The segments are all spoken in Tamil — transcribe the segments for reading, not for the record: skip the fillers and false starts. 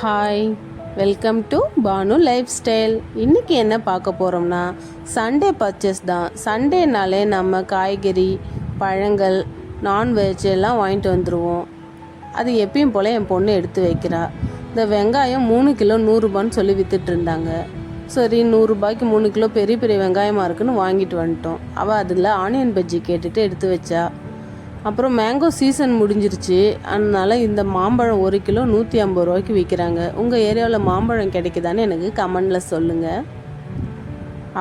Hi, welcome to Banu lifestyle. இன்றைக்கி என்ன பார்க்க போகிறோம்னா சண்டே பர்ச்சேஸ் தான். சண்டேனாலே நம்ம காய்கறி, பழங்கள், நான்வெஜ் எல்லாம் வாங்கிட்டு வந்துடுவோம். அது எப்பயும் போல் என் பொண்ணு எடுத்து வைக்கிறா. இந்த வெங்காயம் 3 கிலோ 100 ரூபான்னு சொல்லி விற்றுட்டு இருந்தாங்க. சரி, 100 ரூபாய்க்கு 3 கிலோ பெரிய பெரிய வெங்காயமாக இருக்குன்னு வாங்கிட்டு வந்துட்டோம். அவள் அதில் ஆனியன் பஜ்ஜி கேட்டுட்டு எடுத்து வச்சா. அப்புறம் மேங்கோ சீசன் முடிஞ்சிருச்சு. அதனால் இந்த மாம்பழம் 1 கிலோ 150 ரூபாய்க்கு விற்கிறாங்க. உங்கள் ஏரியாவில் மாம்பழம் கிடைக்குதான்னு எனக்கு கமெண்டில் சொல்லுங்கள்.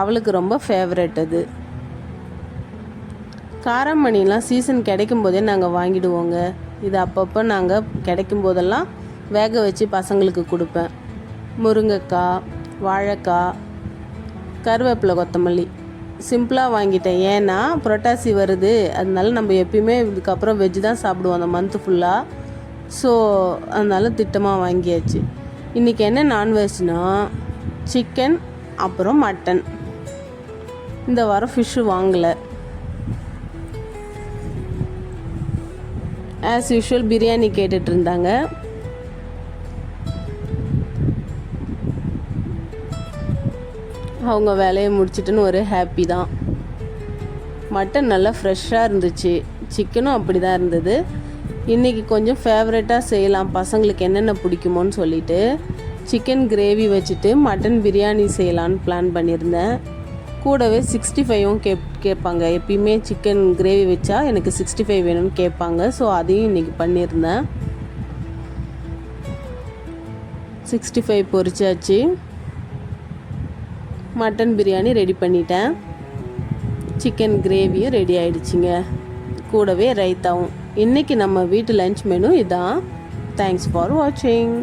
அவளுக்கு ரொம்ப ஃபேவரட் அது. காராமணிலாம் சீசன் கிடைக்கும் போதே நாங்கள் வாங்கிடுவோங்க. இது அப்பப்போ நாங்கள் கிடைக்கும் போதெல்லாம் வேக வச்சு பசங்களுக்கு கொடுப்பேன். முருங்கைக்காய், வாழைக்காய், கருவேப்பிலை, கொத்தமல்லி சிம்பிளாக வாங்கிட்டேன். ஏன்னா புரட்டாசி வருது, அதனால நம்ம எப்பயுமே இதுக்கப்புறம் வெஜ்ஜு தான் சாப்பிடுவோம் அந்த மந்த்து ஃபுல்லாக. ஸோ அதனால திட்டமாக வாங்கியாச்சு. இன்றைக்கி என்ன நான்வெஜ்னால் சிக்கன், அப்புறம் மட்டன். இந்த வாரம் ஃபிஷ்ஷு வாங்கலை. ஆஸ் யூஷுவல் பிரியாணி கேட்டுட்டு இருந்தாங்க. அவங்க வேலையை முடிச்சிட்டுன்னு ஒரு ஹாப்பி தான். மட்டன் நல்லா ஃப்ரெஷ்ஷாக இருந்துச்சு. சிக்கனும் அப்படி தான் இருந்தது. இன்றைக்கி கொஞ்சம் ஃபேவரட்டாக செய்யலாம், பசங்களுக்கு என்னென்ன பிடிக்குமோன்னு சொல்லிவிட்டு சிக்கன் கிரேவி வச்சுட்டு மட்டன் பிரியாணி செய்யலான்னு பிளான் பண்ணியிருந்தேன். கூடவே 65ம் கேட்பாங்க. எப்பயுமே சிக்கன் கிரேவி வச்சா எனக்கு 65 வேணும்னு கேட்பாங்க. ஸோ அதையும் இன்றைக்கி பண்ணியிருந்தேன். 65 பொரிச்சாச்சு. மட்டன் பிரியாணி ரெடி பண்ணிட்டேன். சிக்கன் கிரேவியும் ரெடி ஆகிடுச்சிங்க. கூடவே ரைத்தாவும். இன்றைக்கி நம்ம வீட்டு லன்ச் மெனு இதான். தேங்க்ஸ் ஃபார் வாட்சிங்.